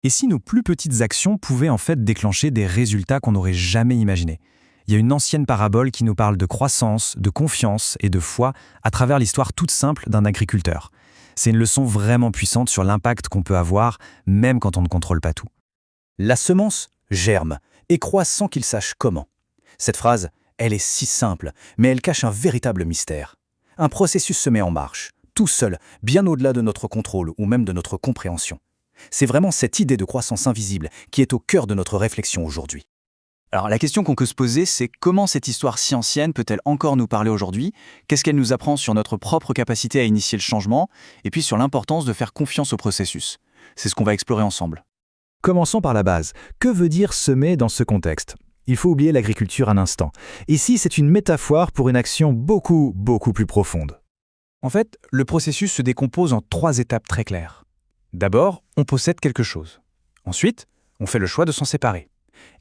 Et si nos plus petites actions pouvaient en fait déclencher des résultats qu'on n'aurait jamais imaginés? Il y a une ancienne parabole qui nous parle de croissance, de confiance et de foi à travers l'histoire toute simple d'un agriculteur. C'est une leçon vraiment puissante sur l'impact qu'on peut avoir, même quand on ne contrôle pas tout. La semence germe et croît sans qu'il sache comment. Cette phrase, elle est si simple, mais elle cache un véritable mystère. Un processus se met en marche, tout seul, bien au-delà de notre contrôle ou même de notre compréhension. C'est vraiment cette idée de croissance invisible qui est au cœur de notre réflexion aujourd'hui. Alors la question qu'on peut se poser, c'est comment cette histoire si ancienne peut-elle encore nous parler aujourd'hui? Qu'est-ce qu'elle nous apprend sur notre propre capacité à initier le changement? Et puis sur l'importance de faire confiance au processus. C'est ce qu'on va explorer ensemble. Commençons par la base. Que veut dire semer dans ce contexte? Il faut oublier l'agriculture un instant. Ici, c'est une métaphore pour une action beaucoup plus profonde. En fait, le processus se décompose en 3 étapes très claires. D'abord, on possède quelque chose. Ensuite, on fait le choix de s'en séparer.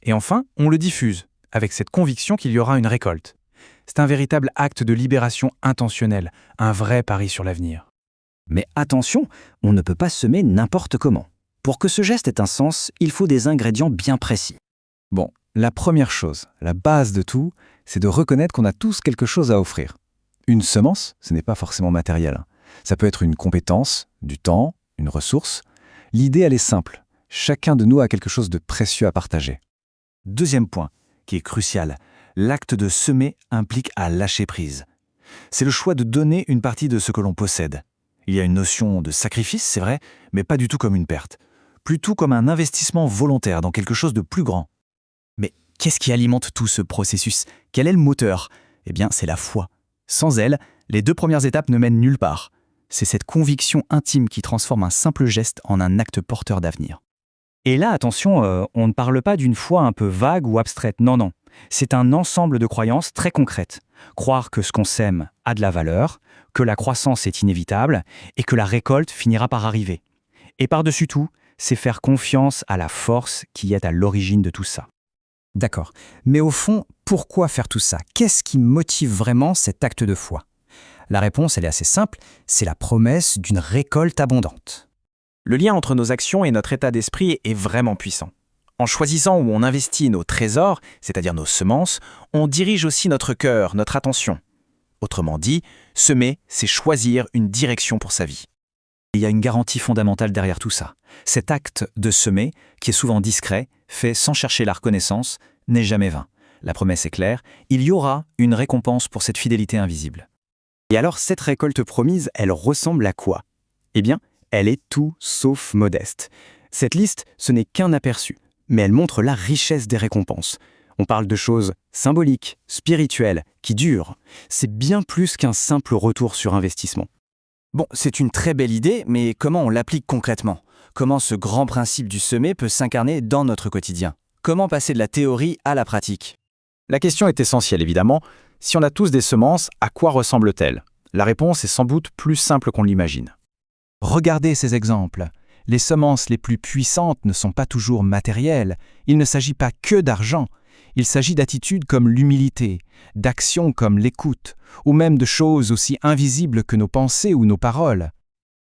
Et enfin, on le diffuse, avec cette conviction qu'il y aura une récolte. C'est un véritable acte de libération intentionnelle, un vrai pari sur l'avenir. Mais attention, on ne peut pas semer n'importe comment. Pour que ce geste ait un sens, il faut des ingrédients bien précis. Bon, la première chose, la base de tout, c'est de reconnaître qu'on a tous quelque chose à offrir. Une semence, ce n'est pas forcément matériel. Ça peut être une compétence, du temps, une ressource. L'idée, elle est simple. Chacun de nous a quelque chose de précieux à partager. Deuxième point, qui est crucial, l'acte de semer implique à lâcher prise. C'est le choix de donner une partie de ce que l'on possède. Il y a une notion de sacrifice, c'est vrai, mais pas du tout comme une perte. Plutôt comme un investissement volontaire dans quelque chose de plus grand. Mais qu'est-ce qui alimente tout ce processus? Quel est le moteur? Eh bien, c'est la foi. Sans elle, les 2 premières étapes ne mènent nulle part. C'est cette conviction intime qui transforme un simple geste en un acte porteur d'avenir. Et là, attention, on ne parle pas d'une foi un peu vague ou abstraite, non. C'est un ensemble de croyances très concrètes. Croire que ce qu'on sème a de la valeur, que la croissance est inévitable et que la récolte finira par arriver. Et par-dessus tout, c'est faire confiance à la force qui est à l'origine de tout ça. D'accord. Mais au fond, pourquoi faire tout ça? Qu'est-ce qui motive vraiment cet acte de foi? La réponse, elle est assez simple, c'est la promesse d'une récolte abondante. Le lien entre nos actions et notre état d'esprit est vraiment puissant. En choisissant où on investit nos trésors, c'est-à-dire nos semences, on dirige aussi notre cœur, notre attention. Autrement dit, semer, c'est choisir une direction pour sa vie. Il y a une garantie fondamentale derrière tout ça. Cet acte de semer, qui est souvent discret, fait sans chercher la reconnaissance, n'est jamais vain. La promesse est claire, il y aura une récompense pour cette fidélité invisible. Et alors, cette récolte promise, elle ressemble à quoi? Eh bien, elle est tout sauf modeste. Cette liste, ce n'est qu'un aperçu, mais elle montre la richesse des récompenses. On parle de choses symboliques, spirituelles, qui durent. C'est bien plus qu'un simple retour sur investissement. Bon, c'est une très belle idée, mais comment on l'applique concrètement? Comment ce grand principe du semer peut s'incarner dans notre quotidien? Comment passer de la théorie à la pratique? La question est essentielle, évidemment. Si on a tous des semences, à quoi ressemblent-elles? La réponse est sans doute plus simple qu'on l'imagine. Regardez ces exemples. Les semences les plus puissantes ne sont pas toujours matérielles. Il ne s'agit pas que d'argent. Il s'agit d'attitudes comme l'humilité, d'actions comme l'écoute, ou même de choses aussi invisibles que nos pensées ou nos paroles.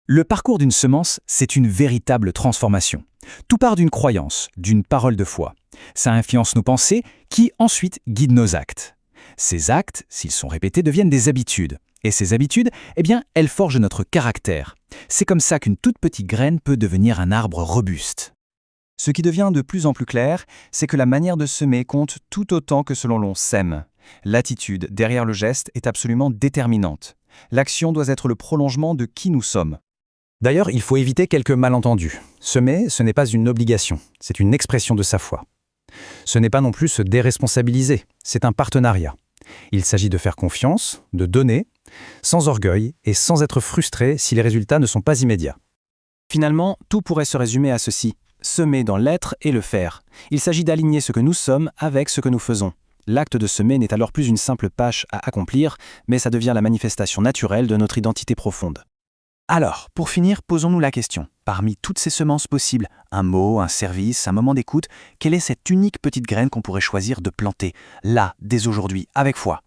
Le parcours d'une semence, c'est une véritable transformation. Tout part d'une croyance, d'une parole de foi. Ça influence nos pensées qui, ensuite, guident nos actes. Ces actes, s'ils sont répétés, deviennent des habitudes. Et ces habitudes, eh bien, elles forgent notre caractère. C'est comme ça qu'une toute petite graine peut devenir un arbre robuste. Ce qui devient de plus en plus clair, c'est que la manière de semer compte tout autant que selon l'on sème. L'attitude derrière le geste est absolument déterminante. L'action doit être le prolongement de qui nous sommes. D'ailleurs, il faut éviter quelques malentendus. Semer, ce n'est pas une obligation, c'est une expression de sa foi. Ce n'est pas non plus se déresponsabiliser, c'est un partenariat. Il s'agit de faire confiance, de donner, sans orgueil et sans être frustré si les résultats ne sont pas immédiats. Finalement, tout pourrait se résumer à ceci: semer dans l'être et le faire. Il s'agit d'aligner ce que nous sommes avec ce que nous faisons. L'acte de semer n'est alors plus une simple tâche à accomplir, mais ça devient la manifestation naturelle de notre identité profonde. Alors, pour finir, posons-nous la question. Parmi toutes ces semences possibles, un mot, un service, un moment d'écoute, quelle est cette unique petite graine qu'on pourrait choisir de planter, là, dès aujourd'hui, avec foi?